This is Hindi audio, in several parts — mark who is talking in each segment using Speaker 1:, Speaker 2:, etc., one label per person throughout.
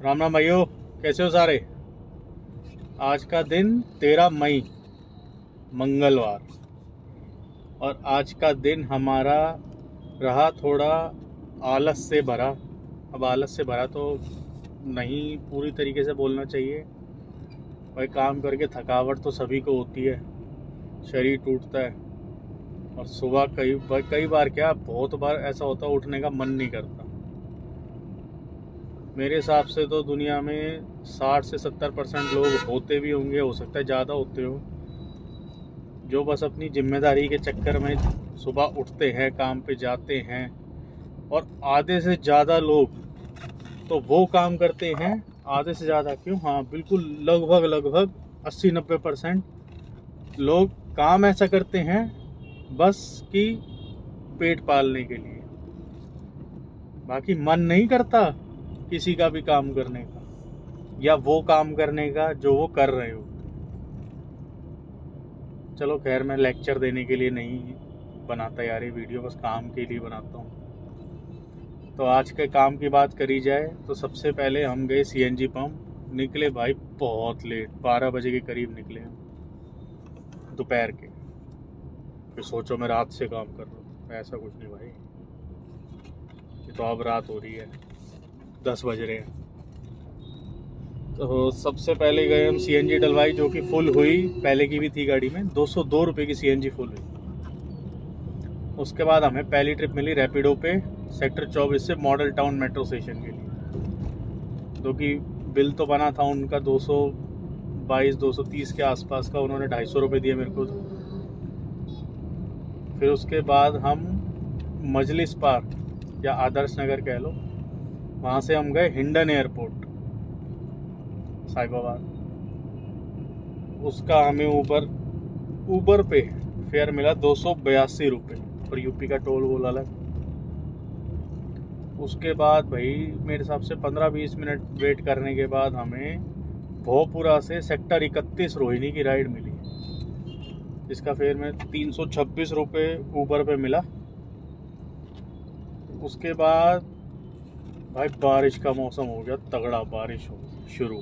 Speaker 1: राम राम भाइयों, कैसे हो सारे। आज का दिन 13 मई मंगलवार, और आज का दिन हमारा रहा थोड़ा आलस से भरा। अब आलस से भरा तो नहीं, पूरी तरीके से बोलना चाहिए भाई। काम करके थकावट तो सभी को होती है, शरीर टूटता है, और सुबह कई बार क्या बहुत बार ऐसा होता है उठने का मन नहीं करता। मेरे हिसाब से तो दुनिया में 60 से 70% लोग होते भी होंगे, हो सकता है ज़्यादा होते हो, जो बस अपनी जिम्मेदारी के चक्कर में सुबह उठते हैं, काम पे जाते हैं। और आधे से ज़्यादा लोग तो वो काम करते हैं, आधे से ज़्यादा क्यों, हाँ बिल्कुल, लगभग 80-90% लोग काम ऐसा करते हैं बस कि पेट पालने के लिए। बाकी मन नहीं करता किसी का भी काम करने का, या वो काम करने का जो वो कर रहे हो। चलो खैर, मैं लेक्चर देने के लिए नहीं बनाता यार ये वीडियो, बस काम के लिए बनाता हूँ। तो आज के काम की बात करी जाए तो सबसे पहले हम गए सीएनजी पंप। निकले भाई बहुत लेट, 12 बजे के करीब निकले हम दोपहर के। फिर सोचो मैं रात से काम कर रहा हूँ, ऐसा कुछ नहीं भाई। ये तो अब रात हो रही है, 10 बज रहे हैं। तो सबसे पहले गए हम, सीएनजी डलवाई जो कि फुल हुई, पहले की भी थी गाड़ी में, 202 रुपये की सीएनजी फुल हुई। उसके बाद हमें पहली ट्रिप मिली रैपिडो पे सेक्टर 24 से मॉडल टाउन मेट्रो स्टेशन के लिए, जो कि बिल तो बना था उनका 222-230 के आसपास का, उन्होंने 250 रुपये दिए मेरे को। फिर उसके बाद हम मजलिस पार्क या आदर्श नगर कह लो, वहाँ से हम गए हिंडन एयरपोर्ट साहिबाबाद। उसका हमें ऊबर पे फेयर मिला 282 रुपये, और यूपी का टोल वोल अलग। उसके बाद भाई मेरे हिसाब से 15-20 मिनट वेट करने के बाद हमें भोपुरा से सेक्टर 31 रोहिणी की राइड मिली, जिसका फेयर में 326 रुपये ऊबर पे मिला। उसके बाद भाई बारिश का मौसम हो गया, तगड़ा बारिश हो शुरू।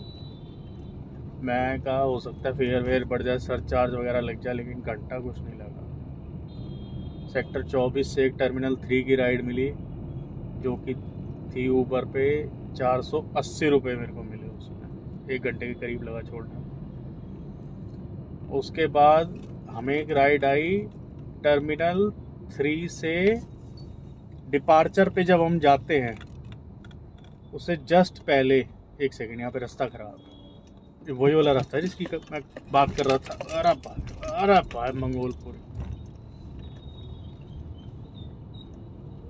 Speaker 1: मैं कहा हो सकता है फेयर वेयर बढ़ जाए, सरचार्ज वगैरह लग जाए, लेकिन घंटा कुछ नहीं लगा। सेक्टर 24 से एक टर्मिनल 3 की राइड मिली, जो कि थी ऊबर पे 480 रुपये मेरे को मिले उसमें, 1 घंटे के करीब लगा छोड़ने। उसके बाद हमें एक राइड आई टर्मिनल 3 से डिपार्चर पे। जब हम जाते हैं उससे जस्ट पहले, एक सेकंड, यहाँ पे रास्ता खराब है, वही वाला रास्ता है जिसकी मैं बात कर रहा था। अरे भाई मंगोलपुर।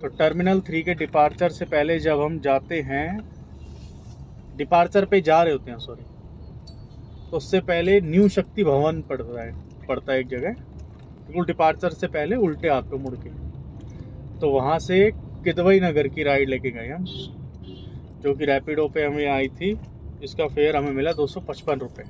Speaker 1: तो टर्मिनल 3 के डिपार्चर से पहले जब हम जाते हैं, डिपार्चर पे जा रहे होते हैं सॉरी, तो उससे पहले न्यू शक्ति भवन पड़ता है एक जगह, बिल्कुल डिपार्चर से पहले उल्टे हाथ पे मुड़ के। तो वहाँ से किदवई नगर की राइड लेके गए हम, जो कि रैपिडो पे हमें आई थी। इसका फेयर हमें मिला 255 रुपये।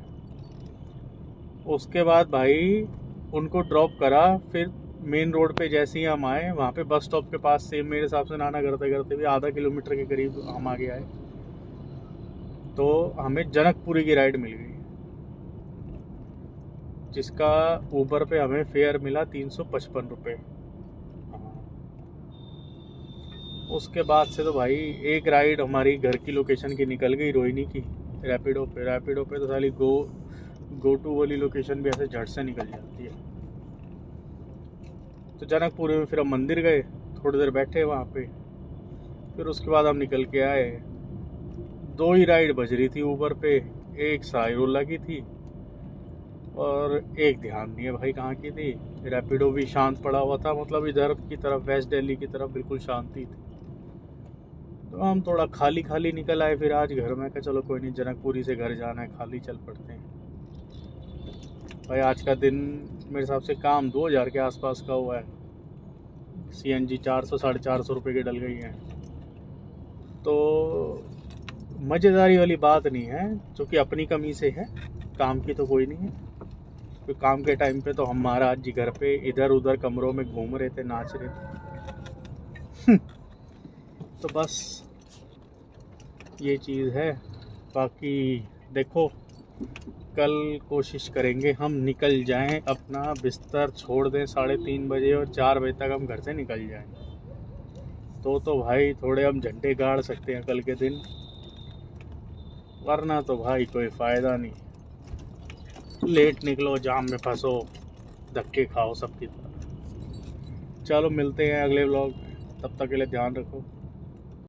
Speaker 1: उसके बाद भाई उनको ड्रॉप करा, फिर मेन रोड पे जैसे ही हम आए, वहाँ पे बस स्टॉप के पास से मेरे हिसाब से नाना करते करते भी आधा किलोमीटर के करीब हम आगे आए, तो हमें जनकपुरी की राइड मिल गई, जिसका ऊबर पे हमें फेयर मिला 355 रुपये। उसके बाद से तो भाई एक राइड हमारी घर की लोकेशन की निकल गई, रोहिणी की, रैपिडो पे तो साली गो टू वाली लोकेशन भी ऐसे झट से निकल जाती है। तो जनकपुर में फिर हम मंदिर गए, थोड़ी देर बैठे वहाँ पे, फिर उसके बाद हम निकल के आए। 2 ही राइड बज रही थी ऊबर पे, एक साइरोला की थी और एक ध्यान नहीं है भाई कहाँ की थी। रैपिडो भी शांत पड़ा हुआ था, मतलब इधर की तरफ, वेस्ट दिल्ली की तरफ बिल्कुल शांति थी। तो हम थोड़ा खाली खाली निकल आए फिर आज घर में, कहा चलो कोई नहीं, जनकपुरी से घर जाना है, खाली चल पड़ते हैं। भाई आज का दिन मेरे हिसाब से काम 2000 के आसपास का हुआ है। सीएनजी 400-450 रुपये की डल गई है। तो मज़ेदारी वाली बात नहीं है, जो कि अपनी कमी से है, काम की तो कोई नहीं है। तो काम के टाइम पे तो हम महाराज जी घर पे इधर उधर कमरों में घूम रहे थे, नाच रहे थे। तो बस ये चीज़ है। बाकी देखो, कल कोशिश करेंगे हम निकल जाएं, अपना बिस्तर छोड़ दें 3:30 बजे और 4 बजे तक हम घर से निकल जाएं। तो भाई थोड़े हम झंडे गाड़ सकते हैं कल के दिन, वरना तो भाई कोई फ़ायदा नहीं। लेट निकलो, जाम में फंसो, धक्के खाओ सबकी तरह। चलो मिलते हैं अगले व्लॉग में, तब तक के लिए ध्यान रखो।